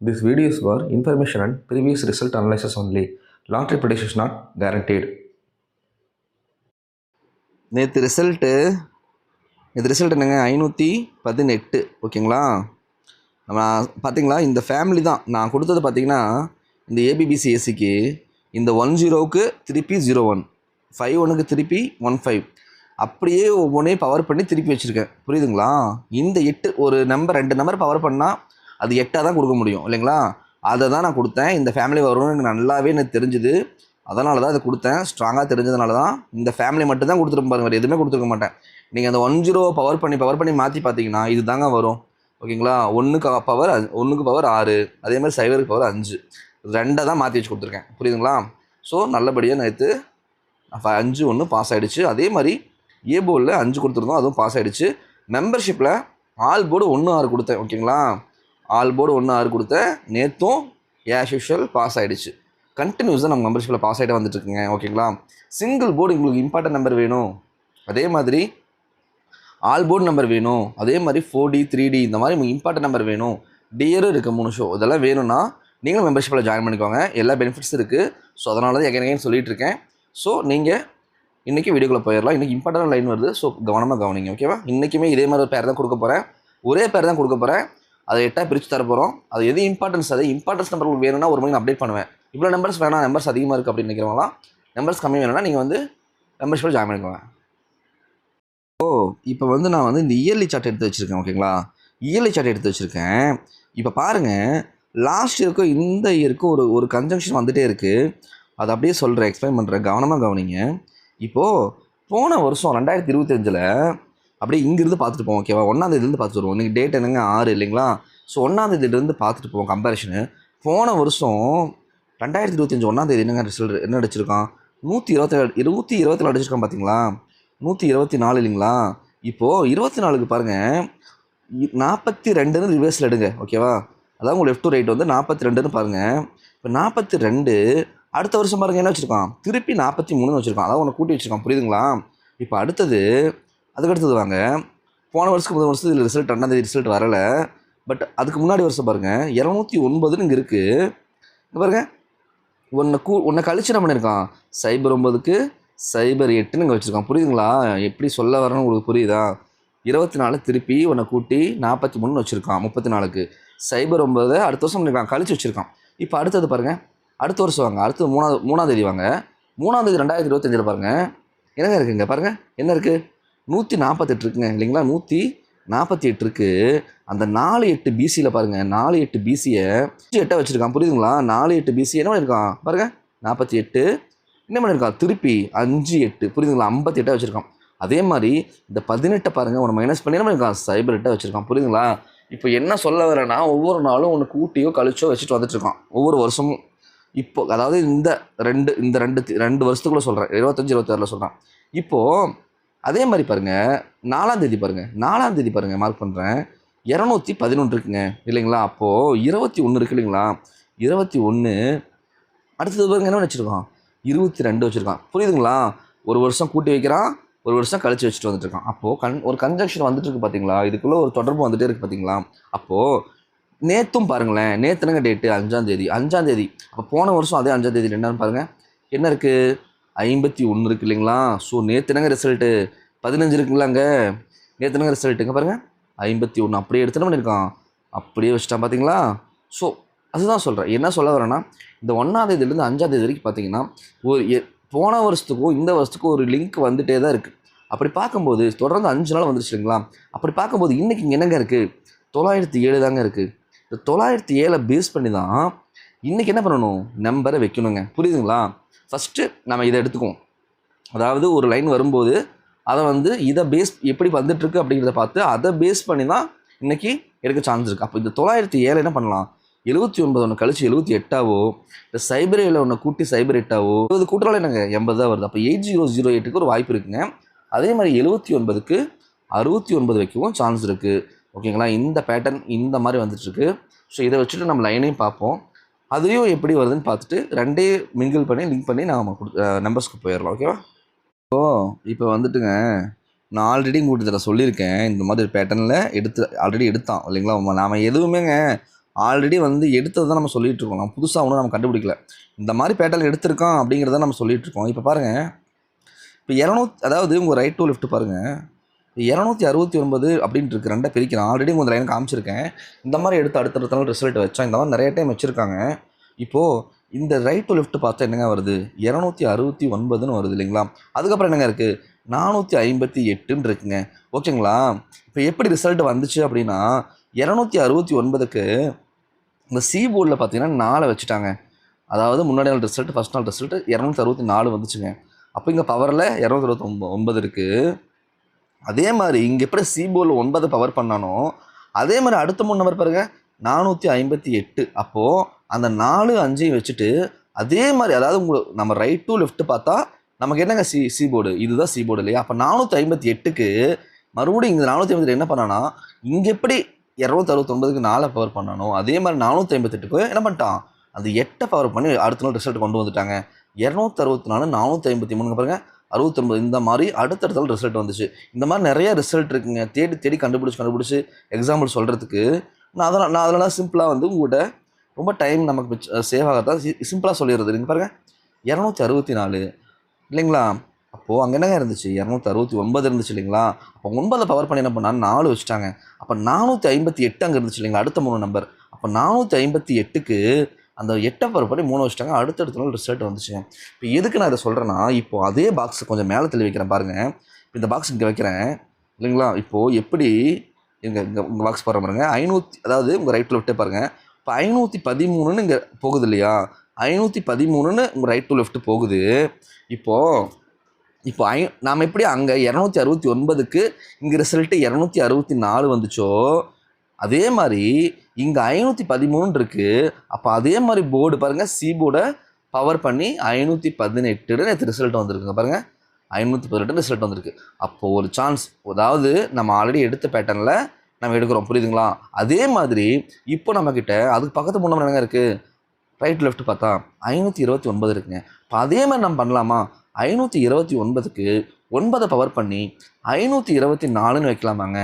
This video is for information and previous result analysis only. Long-term prediction is not guaranteed. நேற்று result என்னங்க 518 ஓகேங்களா. நம்ம பார்த்தீங்களா இந்த ஃபேமிலி தான் நான் கொடுத்தது. பார்த்தீங்கன்னா இந்த ஏபிபிசிஎஸ்சிக்கு இந்த 10க்கு திருப்பி 01, 51க்கு திருப்பி 15, அப்படியே ஒவ்வொன்றையும் பவர் பண்ணி திருப்பி வச்சுருக்கேன். புரியுதுங்களா? இந்த 8 ஒரு நம்பர் 2 நம்பர் பவர் பண்ணால் அது 8ஆக தான் கொடுக்க முடியும் இல்லைங்களா. அதை தான் நான் கொடுத்தேன். இந்த ஃபேமிலி வரும்னு எனக்கு நல்லாவே எனக்கு தெரிஞ்சுது. அதனால தான் அதை கொடுத்தேன். ஸ்ட்ராங்காக தெரிஞ்சதுனால தான் இந்த ஃபேமிலி மட்டும் தான் கொடுத்துருப்பேன். பாருங்க, எதுவுமே கொடுத்துருக்க மாட்டேன். நீங்கள் அந்த 10 பவர் பண்ணி மாற்றி பார்த்தீங்கன்னா இது தாங்க வரும். ஓகேங்களா. 1க்கு பவர் 6, அதே மாதிரி 0க்கு பவர் 5, 2 தான் மாற்றி வச்சு கொடுத்துருக்கேன். புரியுதுங்களா? ஸோ நல்லபடியாக நேற்று 5-1 பாஸ் ஆகிடுச்சு. அதே மாதிரி ஏ போர்டில் 5 கொடுத்துருந்தோம், அதுவும் பாஸ் ஆகிடுச்சு. மெம்பர்ஷிப்பில் ஆல் போர்டு 1-6 கொடுத்தேன். ஓகேங்களா. ஆல் போர்டு 1-6 கொடுத்தேன். நேற்றும் ஆஸ் யூஷுவல் பாஸ் ஆகிடுச்சு. கண்டினியூஸாக நம்ம மெம்பர்ஷிப்பில் பாஸ் ஆகிட்டே வந்துட்டுருக்குங்க. ஓகேங்களா. சிங்கிள் போர்டு உங்களுக்கு இம்பார்ட்டன்ட் நம்பர் வேணும், அதே மாதிரி ஆல் போர்டு நம்பர் வேணும், அதே மாதிரி 4D 3D இந்த மாதிரி உங்களுக்கு இம்பார்ட்டன்ட் நம்பர் வேணும். டியரும் இருக்குது 3 ஷோ. இதெல்லாம் வேணும்னா நீங்களும் மெம்பர்ஷிப்பில் ஜாயின் பண்ணிக்கோங்க. எல்லா பெனிஃபிட்ஸ் இருக்குது. ஸோ அதனால தான் எகைன் சொல்லிகிட்டு இருக்கேன். ஸோ நீங்கள் இன்றைக்கி வீடியோக்குள்ளே போயிடலாம். இன்றைக்கி இம்பார்ட்டன்ட் லைன் வருது. ஸோ கவனமாக கவனிங்க. ஓகேவா. இன்றைக்குமே இதே மாதிரி ஒரு பேர் தான் கொடுக்க போகிறேன். ஒரே பேர் தான் கொடுக்க போகிறேன். அதை 8ஆக பிரித்து தர போகிறோம். அது எது இம்பார்ட்டன்ஸ் நம்பர் உங்களுக்கு வேணும்னா ஒரு மணி நான் அப்டேட் பண்ணுவேன். இவ்வளோ நம்பர்ஸ் வேணாம், நம்பர்ஸ் அதிகமாக இருக்குது அப்படின்னு நினைக்கிறவங்களாம், நம்பர்ஸ் கம்மி வேணும்னா நீங்கள் வந்து மெம்பர்ஷிப்பில் ஜாயின் பண்ணிக்கோங்க. இப்போ நான் இந்த இயர்லி சார்ட் எடுத்து வச்சுருக்கேன். ஓகேங்களா. இயர்லி சார்ட் எடுத்து வச்சுருக்கேன். இப்போ பாருங்கள், லாஸ்ட் இயருக்கும் இந்த இயருக்கும் ஒரு கன்ஜங்ஷன் வந்துகிட்டே இருக்குது. அதை அப்படியே சொல்கிறேன், எக்ஸ்பிளைன் பண்ணுறேன், கவனமாக கவனிங்க. இப்போது போன வருஷம் 2025 அப்படியே இங்கேருந்து பார்த்துட்டு போவோம். ஓகேவா. 1ஆம் தேதியிலேருந்து பார்த்துட்டு வருவோம். இன்றைக்கி டேட் என்னங்க 6 இல்லைங்களா. ஸோ 1ஆம் தேதியிலேருந்து பார்த்துட்டு போவோம் கம்பேரிஷனு. போன வருஷம் 2025 1ஆம் தேதி என்னங்க ரிசல்ட் என்ன அடிச்சிருக்கான்? 124 அடிச்சிருக்கான். பார்த்தீங்களா. 124 இல்லைங்களா. இப்போது 24க்கு பாருங்கள், 42ன்னு ரிவர்ஸில் எடுங்க. ஓகேவா. அதாவது உங்கள் லெஃப்ட் டு ரைட் வந்து 42ன்னு பாருங்கள். இப்போ 42 அடுத்த வருஷம் பாருங்கள் என்ன வச்சுருக்கான்? திருப்பி 43ன்னு வச்சுருக்கான். அதாவது உன்னை கூட்டி வச்சுருக்கான். புரியுதுங்களா. இப்போ அதுக்கடுத்தது வாங்க. போன வருஷத்துக்கு இதில் ரிசல்ட் 2ஆம் தேதி ரிசல்ட் வரலை. பட் அதுக்கு முன்னாடி வருஷம் பாருங்கள் 209ன்னு இங்கே இருக்குது. இங்கே பாருங்கள், உன்னை கழிச்சு என்ன பண்ணியிருக்கான்? 09க்கு 08ன்னு இங்கே வச்சுருக்கான். புரியுதுங்களா. எப்படி சொல்ல வரணும்னு உங்களுக்கு புரியுதா? 24 திருப்பி உன்னை கூட்டி 43ன்னு வச்சுருக்கான். 34க்கு 09 அடுத்த வருஷம் பண்ணியிருக்கான், கழிச்சு வச்சுருக்கான். இப்போ அடுத்தது பாருங்கள், அடுத்த வருஷம் வாங்க. அடுத்தது 3ஆம் தேதி வாங்க. 3ஆம் தேதி 2025 பாருங்கள் என்னங்க இருக்குங்க. பாருங்கள் என்ன இருக்குது? 148 இருக்குங்க இல்லைங்களா. 148 இருக்குது. அந்த 48 பிசியில் பாருங்கள், 48 பிசியை 8 வச்சுருக்கான். புரியுதுங்களா. 48 பிசி என்ன பண்ணியிருக்கான் பாருங்கள், 48 என்ன பண்ணியிருக்கான்? திருப்பி 58. புரியுதுங்களா. 58 வச்சுருக்கான். அதே மாதிரி இந்த 18 பாருங்கள், ஒன்று மைனஸ் பண்ணி என்ன பண்ணியிருக்கான்? 08 வச்சுருக்கான். புரியுதுங்களா. இப்போ என்ன சொல்ல வரேன்னா, ஒவ்வொரு நாளும் ஒன்று கூட்டியோ கழிச்சோ வச்சுட்டு வந்துட்டுருக்கான் ஒவ்வொரு வருஷமும். இப்போ அதாவது இந்த ரெண்டு வருஷத்துக்குள்ளே சொல்கிறேன், 25 26 சொல்கிறேன். இப்போது அதே மாதிரி பாருங்கள், 4ஆம் தேதி பாருங்கள் மார்க் பண்ணுறேன், 211 இருக்குங்க இல்லைங்களா. அப்போது 21 இருக்குது இல்லைங்களா. 21 அடுத்தது பாருங்க என்ன வச்சுருக்கான்? 22 வச்சுருக்கான். புரியுதுங்களா. ஒரு வருஷம் கூட்டி வைக்கிறான், ஒரு வருஷம் கழிச்சு வச்சுட்டு வந்துட்டுருக்கான். அப்போது ஒரு கன்ஜங்ஷன் வந்துட்டு இருக்கு பார்த்தீங்களா. இதுக்குள்ளே ஒரு தொடர்பு வந்துகிட்டே இருக்குது பார்த்தீங்களா. அப்போது நேற்றும் பாருங்களேன், நேற்றுனங்க டேட்டு 5ஆம் தேதி. அப்போ போன வருஷம் அதே 5ஆம் தேதி என்னன்னு பாருங்கள் என்ன இருக்குது? 51 இருக்குது இல்லைங்களா. So நேற்றுனங்க result 15 இருக்குங்களாங்க. நேற்றுனங்க ரிசல்ட்டுங்க பாருங்கள் 51 அப்படியே எடுத்து என்ன பண்ணியிருக்கான்? அப்படியே வச்சுட்டான். பார்த்தீங்களா. ஸோ அதுதான் சொல்கிறேன். என்ன சொல்ல வரேன்னா, இந்த 1ஆம் தேதியிலேருந்து 5ஆம் தேதி வரைக்கும் பார்த்தீங்கன்னா போன வருஷத்துக்கும் இந்த வருஷத்துக்கும் ஒரு லிங்க் வந்துகிட்டே தான் இருக்குது. அப்படி பார்க்கும்போது தொடர்ந்து 5 நாள் வந்துருச்சு இல்லைங்களா. அப்படி பார்க்கும்போது இன்றைக்கி இங்கே என்னங்க இருக்குது? 907 தாங்க இருக்குது. இந்த 907 பேஸ் பண்ணி தான் இன்றைக்கி என்ன பண்ணணும்? நம்பரை வைக்கணுங்க. புரியுதுங்களா. ஃபஸ்ட்டு நம்ம இதை எடுத்துக்குவோம். அதாவது ஒரு லைன் வரும்போது அதை இதை பேஸ் எப்படி வந்துட்டுருக்கு அப்படிங்கிறத பார்த்து அதை பேஸ் பண்ணி தான் இன்றைக்கி எடுக்க சான்ஸ் இருக்குது. அப்போ இந்த 907 என்ன பண்ணலாம்? 79 ஒன்று கழிச்சு 78ஆவோ, இந்த 07 ஒன்று கூட்டி 08ஆவோ, 20 கூட்டுறாலும் என்னங்க 80 தான் வருது. அப்போ 8008க்கு ஒரு வாய்ப்பு இருக்குங்க. அதே மாதிரி 79க்கு 69 வைக்கவும் சான்ஸ் இருக்குது. ஓகேங்களா. இந்த பேட்டர்ன் இந்த மாதிரி வந்துட்டுருக்கு. ஸோ இதை வச்சுட்டு நம்ம லைனையும் பார்ப்போம். அதையும் எப்படி வருதுன்னு பார்த்துட்டு ரெண்டே மிங்கிள் பண்ணி லிங்க் பண்ணி நாம் நம்பர்ஸ்க்கு போயிடலாம். ஓகேவா. இப்போ வந்துட்டுங்க, நான் ஆல்ரெடி உங்கள்கிட்ட சொல்லியிருக்கேன். இந்த மாதிரி ஒரு பேட்டர்னில் ஆல்ரெடி எடுத்தான் இல்லைங்களா. நாம் எதுவுமேங்க ஆல்ரெடி வந்து எடுத்தது தான் நம்ம சொல்லிகிட்டு இருக்கோம். நம்ம புதுசாக ஒன்றும் நம்ம கண்டுபிடிக்கல. இந்த மாதிரி பேட்டர்ன் எடுத்திருக்கோம் அப்படிங்கிறத நம்ம சொல்லிகிட்டு இருக்கோம். இப்போ பாருங்கள், இப்போ அதாவது உங்கள் ரைட் டு லெஃப்ட் பாருங்கள், 269 அப்படின்ட்டு இருக்குது. ரெண்டாக பிரிக்கிறேன். ஆல்ரெடி உங்கள் லைன் காமிச்சிருக்கேன். இந்த மாதிரி எடுத்து அடுத்தடுத்த நாள் ரிசல்ட் வச்சா இந்த மாதிரி நிறைய டைம் வச்சுருக்காங்க. இப்போது இந்த ரைட் டு லெஃப்ட் பார்த்தா என்னங்க வருது, 269ன்னு வருது இல்லைங்களா. அதுக்கப்புறம் என்னங்க இருக்குது, 458ன்னு இருக்குங்க. ஓகேங்களா. இப்போ எப்படி ரிசல்ட் வந்துச்சு அப்படின்னா, 269க்கு இந்த சி போர்டில் பார்த்தீங்கன்னா 4 வச்சுட்டாங்க. அதாவது முன்னாடி நாள் ரிசல்ட், ஃபஸ்ட் நாள் ரிசல்ட் 264 வந்துச்சுங்க. அப்போ இங்கே பவரில் 269 இருக்குது. அதே மாதிரி இங்கே எப்படி சி போர்டில் 9 பவர் பண்ணானோ அதே மாதிரி அடுத்த 3 நம்பர் பாருங்கள் 458. அப்போது அந்த 4 5 வச்சுட்டு அதே மாதிரி, அதாவது உங்களுக்கு நம்ம ரைட் டு லெஃப்ட் பார்த்தா நமக்கு என்னங்க சி போர்டு, இதுதான் சி போர்டு இல்லையா. அப்போ 458க்கு மறுபடியும் இங்கே 458 என்ன பண்ணானா, இங்கே எப்படி 269க்கு 4 பவர் பண்ணானோ அதே மாதிரி 458க்கு என்ன பண்ணிட்டான், அந்த 8 பவர் பண்ணி அடுத்த நாள் ரிசல்ட் கொண்டு வந்துட்டாங்க. 264 453 பாருங்கள் 69. இந்த மாதிரி அடுத்தடுத்த ரிசல்ட் வந்துச்சு. இந்த மாதிரி நிறைய ரிசல்ட் இருக்குங்க. தேடி தேடி கண்டுபிடிச்சி எக்ஸாம்பிள் சொல்கிறதுக்கு நான் அதெல்லாம் சிம்பிளாக வந்து உங்கள்கிட்ட ரொம்ப டைம் நமக்கு சேவ் ஆகிறதா சிம்பிளாக சொல்லிடுறது. நீங்கள் பாருங்கள் 264 இல்லைங்களா. அப்போது அங்கே என்னங்க இருந்துச்சு, 269 இருந்துச்சு இல்லைங்களா. அப்போ 9 பவர் பண்ணி என்ன பண்ணால் 4 வச்சுட்டாங்க. அப்போ 458 அங்கே இருந்துச்சு இல்லைங்களா, அடுத்த 3 நம்பர். அப்போ 458க்கு அந்த 8 பவர் பண்ணி 3 வச்சுட்டாங்க. அடுத்தடுத்த நாள் ரிசல்ட் வந்துச்சு. இப்போ எதுக்கு நான் இதை சொல்கிறேன்னா, இப்போது அதே பாக்ஸ் கொஞ்சம் மேலே தள்ளி வைக்கிறேன் பாருங்கள். இந்த பாக்ஸ் இங்கே வைக்கிறேன் இல்லைங்களா. இப்போது எப்படி இங்கே உங்கள் பாக்ஸ் பாருங்க பாருங்கள் 500, அதாவது உங்கள் ரைட் டு லெஃப்ட்டே பாருங்கள். இப்போ 513ன்னு இங்கே போகுது இல்லையா, 513ன்னு உங்கள் ரைட் டு லெஃப்ட் போகுது. இப்போ நாம் எப்படி அங்கே 269க்கு இங்கே ரிசல்ட்டு 264 வந்துச்சோ அதே மாதிரி இங்கே 513 இருக்குது. அப்போ அதே மாதிரி போர்டு பாருங்கள், சி போர்டை பவர் பண்ணி 518 நேற்று ரிசல்ட் வந்திருக்குங்க பாருங்கள். 518 ரிசல்ட் வந்திருக்கு. அப்போது ஒரு சான்ஸ், அதாவது நம்ம ஆல்ரெடி எடுத்த பேட்டர்னில் நம்ம எடுக்கிறோம், புரியுதுங்களா. அதே மாதிரி இப்போ நம்மக்கிட்ட அதுக்கு பக்கத்து முன்னே என்னங்க இருக்குது, ரைட் லெஃப்ட் பார்த்தா 529 இருக்குங்க. இப்போ அதே மாதிரி நம்ம பண்ணலாமா, 529க்கு 9 பவர் பண்ணி 524ன்னு வைக்கலாமாங்க,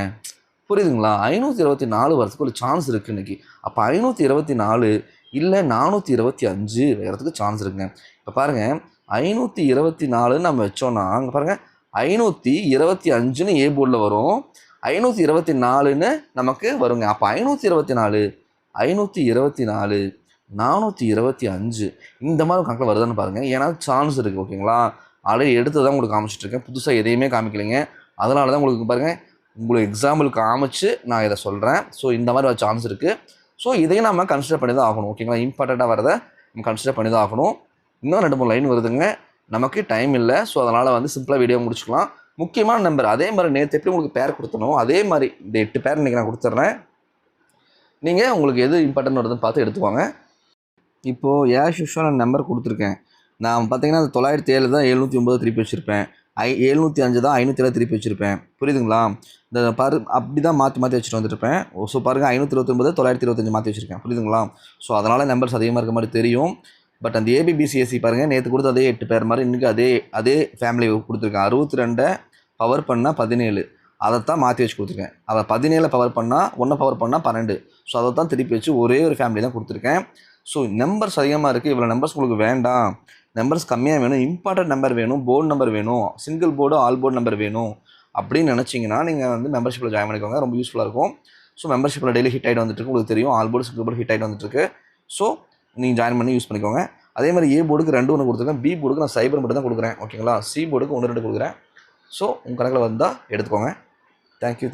புரியுதுங்களா. 524 வரதுக்கு ஒரு சான்ஸ் இருக்குது இன்றைக்கி. அப்போ 524 இல்லை 425 வரதுக்கு சான்ஸ் இருக்குங்க. இப்போ பாருங்கள் 524 நம்ம வச்சோன்னா அங்கே பாருங்கள் 525ன்னு ஏ போர்டில் வரும், 524ன்னு நமக்கு வருங்க. அப்போ 524 425 இந்த மாதிரி கணக்கில் வருதான்னு பாருங்கள். ஏன்னா சான்ஸ் இருக்குது. ஓகேங்களா. ஆல்ரெடி எடுத்து தான் உங்களுக்கு காமிச்சிட்ருக்கேன், புதுசாக எதையுமே காமிக்கலைங்க. அதனால தான் உங்களுக்கு பாருங்கள், உங்களுக்கு எக்ஸாம்பிள் காமிச்சு நான் இதை சொல்கிறேன். ஸோ இந்த மாதிரி ஒரு சான்ஸ் இருக்குது. ஸோ இதையும் நம்ம கன்சிடர் பண்ணி தான் ஆகணும். ஓகேங்களா. இம்பார்ட்டண்ட்டாக வரதை நம்ம கன்சிடர் பண்ணி தான் ஆகணும். இன்னும் 2-3 லைன் வருதுங்க, நமக்கு டைம் இல்லை. ஸோ அதனால் வந்து சிம்பிளாக வீடியோ முடிச்சுக்கலாம். முக்கியமான நம்பர் அதே மாதிரி நேற்று எப்படி உங்களுக்கு பேர் கொடுத்தனோ அதே மாதிரி இந்த 8 பேர் இன்றைக்கி நான் கொடுத்துட்றேன். நீங்கள் உங்களுக்கு எது இம்பார்ட்டன்ட் வருதுன்னு பார்த்து எடுத்துக்கோங்க. இப்போது ஏஷ் யூஷுவல் நான் நம்பர் கொடுத்துருக்கேன். நான் பார்த்தீங்கன்னா அது 907 தான் 709 திருப்பி வச்சுருப்பேன். 705 தான் 507 திருப்பி வச்சுருப்பேன், புரியுதுங்களா. இந்த அப்படி தான் மாற்றி வச்சுட்டு வந்துட்டுருப்பேன். ஸோ பாருங்கள் 529 925 மாற்றி வச்சுருக்கேன், புரியுதுங்களா. ஸோ அதனால் நம்பர்ஸ் அதிகமாக இருக்க மாதிரி தெரியும். பட் அந்த ஏபிபிசிஎஸ்சி பாருங்கள், நேற்று கொடுத்து அதே 8 பேர் மாதிரி இன்றைக்கி அதே ஃபேமிலி கொடுத்துருக்கேன். 62 பவர் பண்ணால் 17, அதைத்தான் மாற்றி வச்சு கொடுத்துருக்கேன். அதை 17 பவர் பண்ணால் 1 பவர் பண்ணால் 12. ஸோ அதை தான் திருப்பி வச்சு ஒரே ஒரு ஃபேமிலி தான் கொடுத்துருக்கேன். ஸோ நம்பர்ஸ் அதிகமாக இருக்குது. இவ்வளோ நம்பர்ஸ் உங்களுக்கு வேண்டாம், நம்பர்ஸ் கம்மியாக வேணும், இம்பார்ட்டன்ட் நம்பர் வேணும், போர்டு நம்பர் வேணும், single board all board number வேணும் அப்படின்னு நினச்சிங்கன்னா நீங்கள் வந்து மெம்பர்ஷிப்பில் ஜாயின் பண்ணிக்கோங்க. ரொம்ப யூஸ்ஃபுல்லாக இருக்கும். ஸோ மெம்பர்ஷிப்பில் டெய்லி ஹிட் ஆகிட்டு வந்துட்டு உங்களுக்கு தெரியும். All board single board hit ஆகிட்டு வந்துட்டுருக்கு. ஸோ நீங்கள் ஜாயின் பண்ணி யூஸ் பண்ணிக்கோங்க. அதே மாதிரி ஏ போர்டுக்கு 2 1 கொடுத்துருக்கேன், பி போர்டுக்கு நான் சைபர் மட்டும் தான் கொடுக்குறேன். ஓகேங்களா. சி போர்டுக்கு 1 2 கொடுக்குறேன். ஸோ உங்கள் கணக்கில் வந்தால் எடுத்துக்கோங்க. தேங்க்யூ.